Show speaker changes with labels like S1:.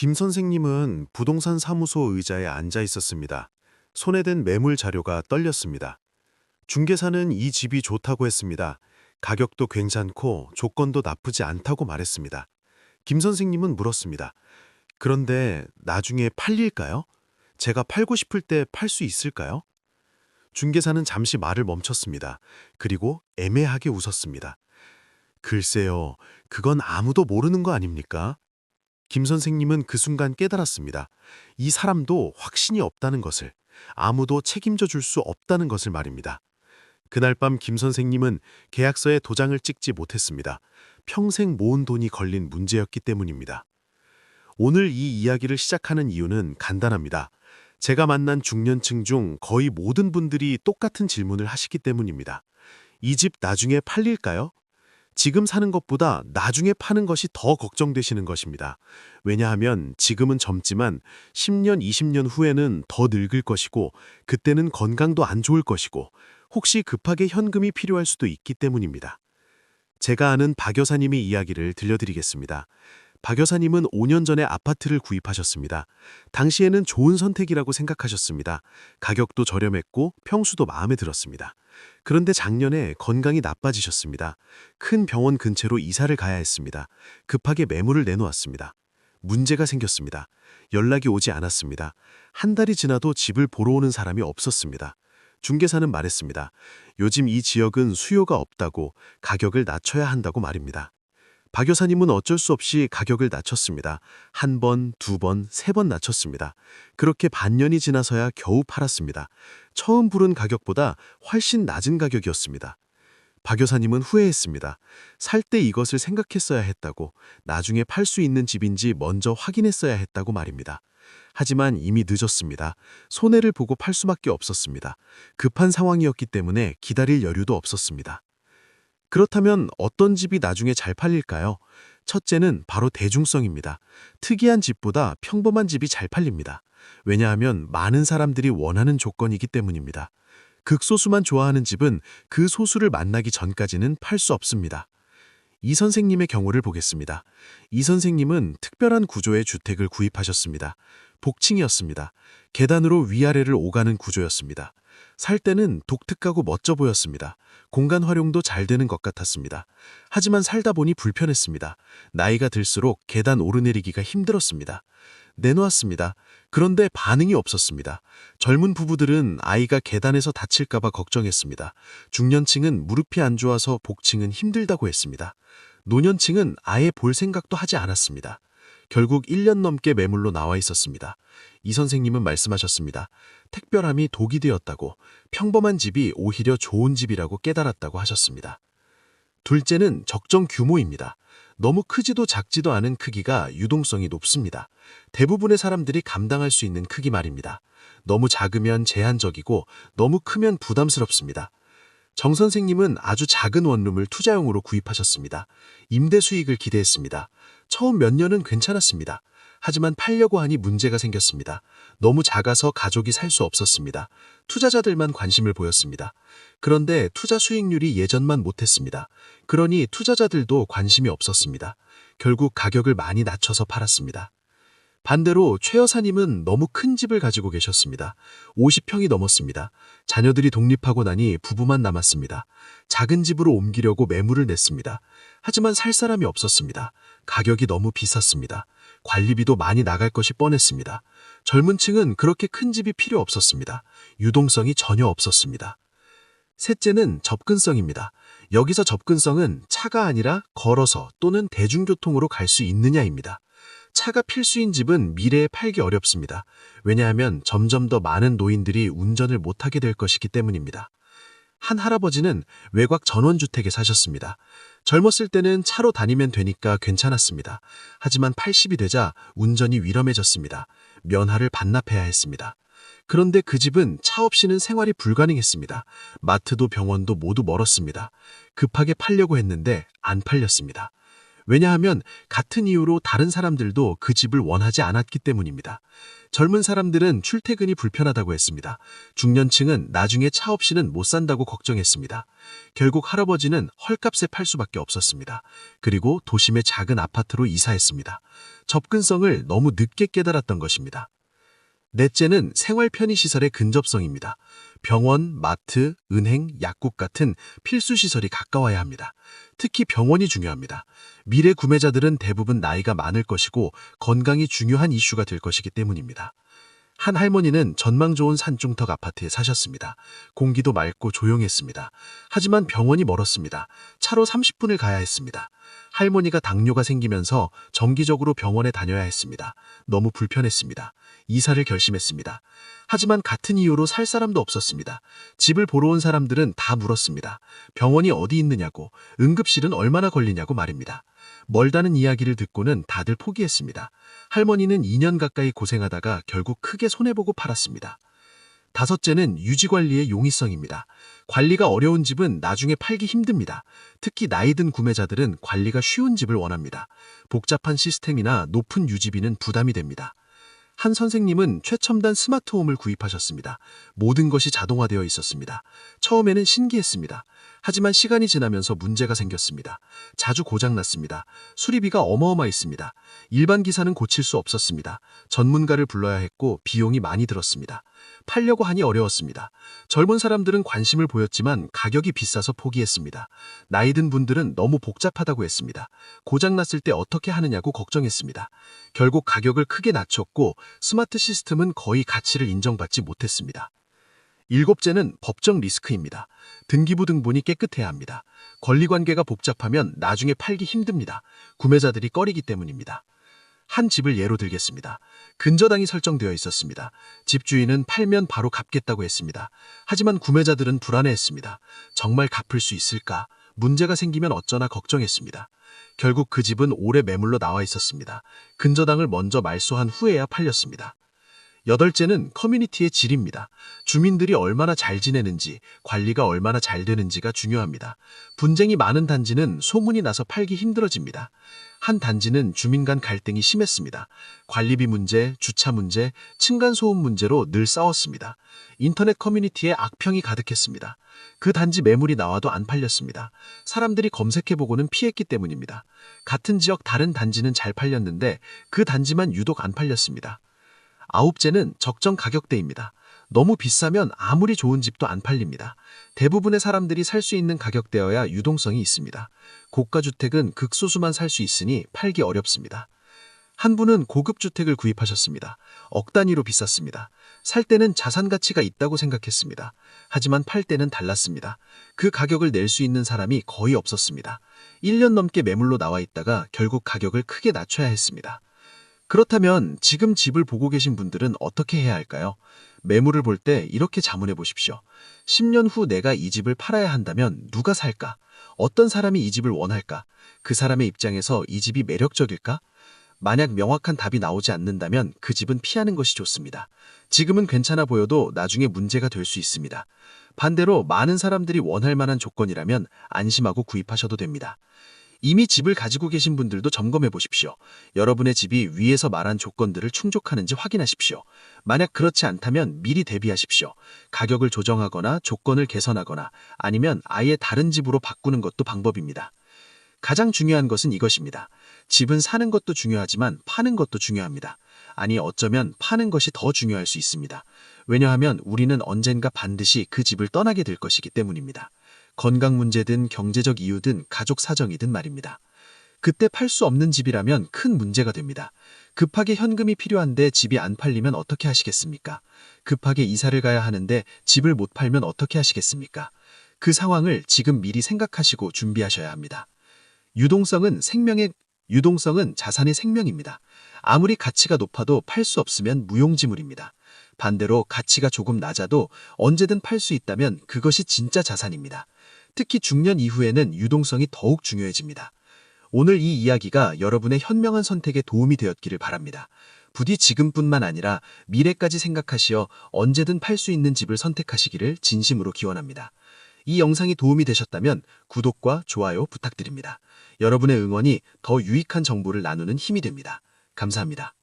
S1: 김 선생님은 부동산 사무소 의자에 앉아 있었습니다. 손에 든 매물 자료가 떨렸습니다. 중개사는 이 집이 좋다고 했습니다. 가격도 괜찮고 조건도 나쁘지 않다고 말했습니다. 김 선생님은 물었습니다. 그런데 나중에 팔릴까요? 제가 팔고 싶을 때 팔 수 있을까요? 중개사는 잠시 말을 멈췄습니다. 그리고 애매하게 웃었습니다. 글쎄요, 그건 아무도 모르는 거 아닙니까? 김 선생님은 그 순간 깨달았습니다. 이 사람도 확신이 없다는 것을, 아무도 책임져 줄 수 없다는 것을 말입니다. 그날 밤 김 선생님은 계약서에 도장을 찍지 못했습니다. 평생 모은 돈이 걸린 문제였기 때문입니다. 오늘 이 이야기를 시작하는 이유는 간단합니다. 제가 만난 중년층 중 거의 모든 분들이 똑같은 질문을 하시기 때문입니다. 이 집 나중에 팔릴까요? 지금 사는 것보다 나중에 파는 것이 더 걱정되시는 것입니다. 왜냐하면 지금은 젊지만 10년, 20년 후에는 더 늙을 것이고 그때는 건강도 안 좋을 것이고 혹시 급하게 현금이 필요할 수도 있기 때문입니다. 제가 아는 박 여사님의 이야기를 들려드리겠습니다. 박 여사님은 5년 전에 아파트를 구입하셨습니다. 당시에는 좋은 선택이라고 생각하셨습니다. 가격도 저렴했고 평수도 마음에 들었습니다. 그런데 작년에 건강이 나빠지셨습니다. 큰 병원 근처로 이사를 가야 했습니다. 급하게 매물을 내놓았습니다. 문제가 생겼습니다. 연락이 오지 않았습니다. 한 달이 지나도 집을 보러 오는 사람이 없었습니다. 중개사는 말했습니다. 요즘 이 지역은 수요가 없다고 가격을 낮춰야 한다고 말입니다. 박 여사님은 어쩔 수 없이 가격을 낮췄습니다. 한 번, 두 번, 세 번 낮췄습니다. 그렇게 반년이 지나서야 겨우 팔았습니다. 처음 부른 가격보다 훨씬 낮은 가격이었습니다. 박 여사님은 후회했습니다. 살 때 이것을 생각했어야 했다고, 나중에 팔 수 있는 집인지 먼저 확인했어야 했다고 말입니다. 하지만 이미 늦었습니다. 손해를 보고 팔 수밖에 없었습니다. 급한 상황이었기 때문에 기다릴 여유도 없었습니다. 그렇다면 어떤 집이 나중에 잘 팔릴까요? 첫째는 바로 대중성입니다. 특이한 집보다 평범한 집이 잘 팔립니다. 왜냐하면 많은 사람들이 원하는 조건이기 때문입니다. 극소수만 좋아하는 집은 그 소수를 만나기 전까지는 팔 수 없습니다. 이 선생님의 경우를 보겠습니다. 이 선생님은 특별한 구조의 주택을 구입하셨습니다. 복층이었습니다. 계단으로 위아래를 오가는 구조였습니다. 살 때는 독특하고 멋져 보였습니다. 공간 활용도 잘 되는 것 같았습니다. 하지만 살다 보니 불편했습니다. 나이가 들수록 계단 오르내리기가 힘들었습니다. 내놓았습니다. 그런데 반응이 없었습니다. 젊은 부부들은 아이가 계단에서 다칠까봐 걱정했습니다. 중년층은 무릎이 안 좋아서 복층은 힘들다고 했습니다. 노년층은 아예 볼 생각도 하지 않았습니다. 결국 1년 넘게 매물로 나와 있었습니다. 이 선생님은 말씀하셨습니다. 특별함이 독이 되었다고, 평범한 집이 오히려 좋은 집이라고 깨달았다고 하셨습니다. 둘째는 적정 규모입니다. 너무 크지도 작지도 않은 크기가 유동성이 높습니다. 대부분의 사람들이 감당할 수 있는 크기 말입니다. 너무 작으면 제한적이고 너무 크면 부담스럽습니다. 정 선생님은 아주 작은 원룸을 투자용으로 구입하셨습니다. 임대 수익을 기대했습니다. 처음 몇 년은 괜찮았습니다. 하지만 팔려고 하니 문제가 생겼습니다. 너무 작아서 가족이 살 수 없었습니다. 투자자들만 관심을 보였습니다. 그런데 투자 수익률이 예전만 못했습니다. 그러니 투자자들도 관심이 없었습니다. 결국 가격을 많이 낮춰서 팔았습니다. 반대로 최 여사님은 너무 큰 집을 가지고 계셨습니다. 50평이 넘었습니다. 자녀들이 독립하고 나니 부부만 남았습니다. 작은 집으로 옮기려고 매물을 냈습니다. 하지만 살 사람이 없었습니다. 가격이 너무 비쌌습니다. 관리비도 많이 나갈 것이 뻔했습니다. 젊은 층은 그렇게 큰 집이 필요 없었습니다. 유동성이 전혀 없었습니다. 셋째는 접근성입니다. 여기서 접근성은 차가 아니라 걸어서 또는 대중교통으로 갈 수 있느냐입니다. 차가 필수인 집은 미래에 팔기 어렵습니다. 왜냐하면 점점 더 많은 노인들이 운전을 못하게 될 것이기 때문입니다. 한 할아버지는 외곽 전원주택에 사셨습니다. 젊었을 때는 차로 다니면 되니까 괜찮았습니다. 하지만 80이 되자 운전이 위험해졌습니다. 면허를 반납해야 했습니다. 그런데 그 집은 차 없이는 생활이 불가능했습니다. 마트도 병원도 모두 멀었습니다. 급하게 팔려고 했는데 안 팔렸습니다. 왜냐하면 같은 이유로 다른 사람들도 그 집을 원하지 않았기 때문입니다. 젊은 사람들은 출퇴근이 불편하다고 했습니다. 중년층은 나중에 차 없이는 못 산다고 걱정했습니다. 결국 할아버지는 헐값에 팔 수밖에 없었습니다. 그리고 도심의 작은 아파트로 이사했습니다. 접근성을 너무 늦게 깨달았던 것입니다. 넷째는 생활 편의시설의 근접성입니다. 병원, 마트, 은행, 약국 같은 필수 시설이 가까워야 합니다. 특히 병원이 중요합니다. 미래 구매자들은 대부분 나이가 많을 것이고 건강이 중요한 이슈가 될 것이기 때문입니다. 한 할머니는 전망 좋은 산중턱 아파트에 사셨습니다. 공기도 맑고 조용했습니다. 하지만 병원이 멀었습니다. 차로 30분을 가야 했습니다. 할머니가 당뇨가 생기면서 정기적으로 병원에 다녀야 했습니다. 너무 불편했습니다. 이사를 결심했습니다. 하지만 같은 이유로 살 사람도 없었습니다. 집을 보러 온 사람들은 다 물었습니다. 병원이 어디 있느냐고, 응급실은 얼마나 걸리냐고 말입니다. 멀다는 이야기를 듣고는 다들 포기했습니다. 할머니는 2년 가까이 고생하다가 결국 크게 손해보고 팔았습니다. 다섯째는 유지관리의 용이성입니다. 관리가 어려운 집은 나중에 팔기 힘듭니다. 특히 나이 든 구매자들은 관리가 쉬운 집을 원합니다. 복잡한 시스템이나 높은 유지비는 부담이 됩니다. 한 선생님은 최첨단 스마트홈을 구입하셨습니다. 모든 것이 자동화되어 있었습니다. 처음에는 신기했습니다. 하지만 시간이 지나면서 문제가 생겼습니다. 자주 고장났습니다. 수리비가 어마어마했습니다. 일반 기사는 고칠 수 없었습니다. 전문가를 불러야 했고 비용이 많이 들었습니다. 팔려고 하니 어려웠습니다. 젊은 사람들은 관심을 보였지만 가격이 비싸서 포기했습니다. 나이 든 분들은 너무 복잡하다고 했습니다. 고장났을 때 어떻게 하느냐고 걱정했습니다. 결국 가격을 크게 낮췄고 스마트 시스템은 거의 가치를 인정받지 못했습니다. 일곱째는 법적 리스크입니다. 등기부 등본이 깨끗해야 합니다. 권리관계가 복잡하면 나중에 팔기 힘듭니다. 구매자들이 꺼리기 때문입니다. 한 집을 예로 들겠습니다. 근저당이 설정되어 있었습니다. 집주인은 팔면 바로 갚겠다고 했습니다. 하지만 구매자들은 불안해했습니다. 정말 갚을 수 있을까? 문제가 생기면 어쩌나 걱정했습니다. 결국 그 집은 오래 매물로 나와 있었습니다. 근저당을 먼저 말소한 후에야 팔렸습니다. 여덟째는 커뮤니티의 질입니다. 주민들이 얼마나 잘 지내는지, 관리가 얼마나 잘 되는지가 중요합니다. 분쟁이 많은 단지는 소문이 나서 팔기 힘들어집니다. 한 단지는 주민 간 갈등이 심했습니다. 관리비 문제, 주차 문제, 층간소음 문제로 늘 싸웠습니다. 인터넷 커뮤니티에 악평이 가득했습니다. 그 단지 매물이 나와도 안 팔렸습니다. 사람들이 검색해보고는 피했기 때문입니다. 같은 지역 다른 단지는 잘 팔렸는데 그 단지만 유독 안 팔렸습니다. 아홉째는 적정 가격대입니다. 너무 비싸면 아무리 좋은 집도 안 팔립니다. 대부분의 사람들이 살 수 있는 가격대여야 유동성이 있습니다. 고가주택은 극소수만 살 수 있으니 팔기 어렵습니다. 한 분은 고급 주택을 구입하셨습니다. 억 단위로 비쌌습니다. 살 때는 자산 가치가 있다고 생각했습니다. 하지만 팔 때는 달랐습니다. 그 가격을 낼 수 있는 사람이 거의 없었습니다. 1년 넘게 매물로 나와 있다가 결국 가격을 크게 낮춰야 했습니다. 그렇다면 지금 집을 보고 계신 분들은 어떻게 해야 할까요? 매물을 볼 때 이렇게 자문해 보십시오. 10년 후 내가 이 집을 팔아야 한다면 누가 살까? 어떤 사람이 이 집을 원할까? 그 사람의 입장에서 이 집이 매력적일까? 만약 명확한 답이 나오지 않는다면 그 집은 피하는 것이 좋습니다. 지금은 괜찮아 보여도 나중에 문제가 될 수 있습니다. 반대로 많은 사람들이 원할 만한 조건이라면 안심하고 구입하셔도 됩니다. 이미 집을 가지고 계신 분들도 점검해 보십시오. 여러분의 집이 위에서 말한 조건들을 충족하는지 확인하십시오. 만약 그렇지 않다면 미리 대비하십시오. 가격을 조정하거나 조건을 개선하거나 아니면 아예 다른 집으로 바꾸는 것도 방법입니다. 가장 중요한 것은 이것입니다. 집은 사는 것도 중요하지만 파는 것도 중요합니다. 아니 어쩌면 파는 것이 더 중요할 수 있습니다. 왜냐하면 우리는 언젠가 반드시 그 집을 떠나게 될 것이기 때문입니다. 건강 문제든 경제적 이유든 가족 사정이든 말입니다. 그때 팔 수 없는 집이라면 큰 문제가 됩니다. 급하게 현금이 필요한데 집이 안 팔리면 어떻게 하시겠습니까? 급하게 이사를 가야 하는데 집을 못 팔면 어떻게 하시겠습니까? 그 상황을 지금 미리 생각하시고 준비하셔야 합니다. 유동성은 자산의 생명입니다. 아무리 가치가 높아도 팔 수 없으면 무용지물입니다. 반대로 가치가 조금 낮아도 언제든 팔 수 있다면 그것이 진짜 자산입니다. 특히 중년 이후에는 유동성이 더욱 중요해집니다. 오늘 이 이야기가 여러분의 현명한 선택에 도움이 되었기를 바랍니다. 부디 지금뿐만 아니라 미래까지 생각하시어 언제든 팔 수 있는 집을 선택하시기를 진심으로 기원합니다.
S2: 이 영상이 도움이 되셨다면 구독과 좋아요 부탁드립니다. 여러분의 응원이 더 유익한 정보를 나누는 힘이 됩니다. 감사합니다.